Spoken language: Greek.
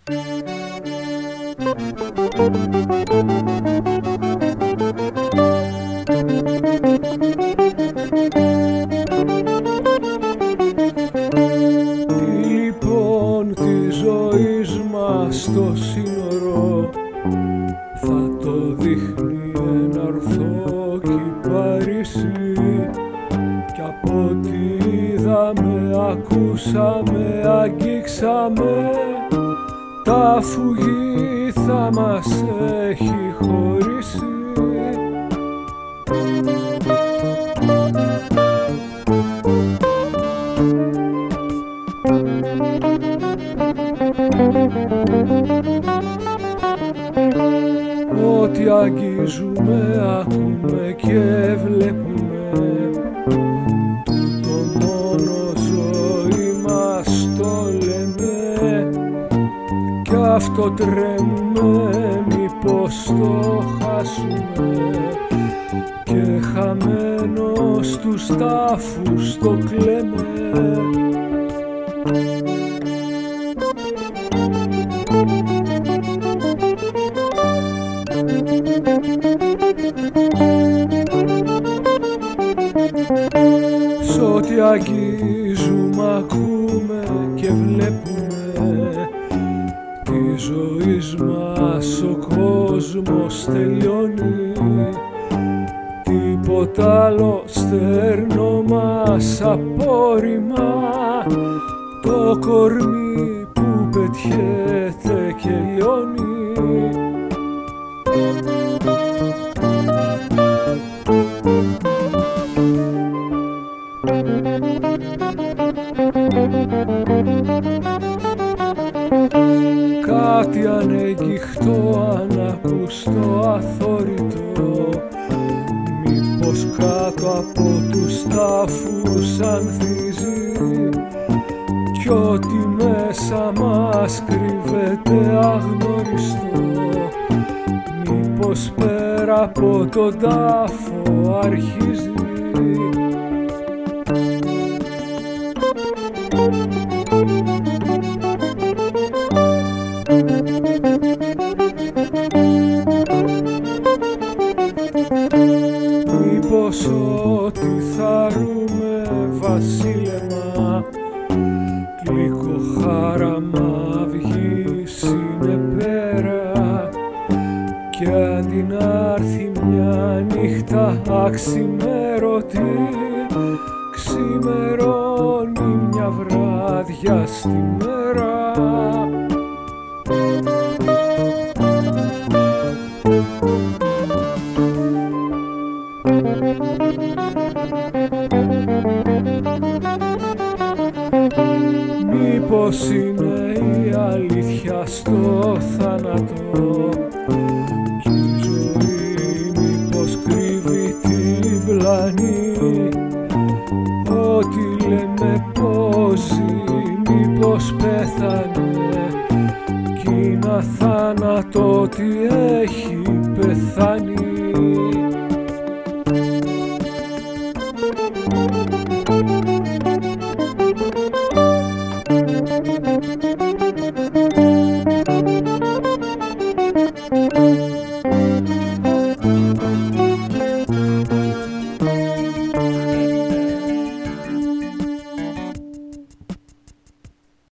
Λοιπόν της ζωής μας στο σύνορο θα το δείχνει ένα ορθό κυπαρίσι, κι από ό,τι είδαμε, ακούσαμε, αγγίξαμε, τα φουγή θα μας έχει χωρίσει. Ό,τι αγγίζουμε, ακούμε και βλέπουμε, τούτο μόνο ζωή μας το λέμε, κι αυτό τρέμουμε μήπως το χάσουμε, και χαμένος στους τάφους το κλαίμε. Σ' ό,τι αγγίζουμε, ακούμε και βλέπουμε, τη ζωής μας ο κόσμος τελειώνει, τίποτα άλλο στέρνο μας απόρριμμα, το κορμί που πετιέται και λιώνει. Κάτι ανεγγιχτό, ανακουστό, αθόρυτο, μήπως κάτω από τους τάφους ανθίζει, κι ό,τι μέσα μας κρύβεται αγνωριστό, μήπως πέρα από τον τάφο αρχίζει. Μήπως ό,τι θαρούμε βασίλεμα, γλυκό χάραμα βγει συνεπέρα, κι αντί να έρθει μια νύχτα αξιμέρωτη, ξημερώνει μια βράδια στη μέρα. Μήπως είναι η αλήθεια στο θάνατο, κι η ζωή μήπως κρύβει την πλανή, ό,τι λέμε πως ζει μήπως πέθανε, κι είναι αθάνατο ότι έχει πεθάνει.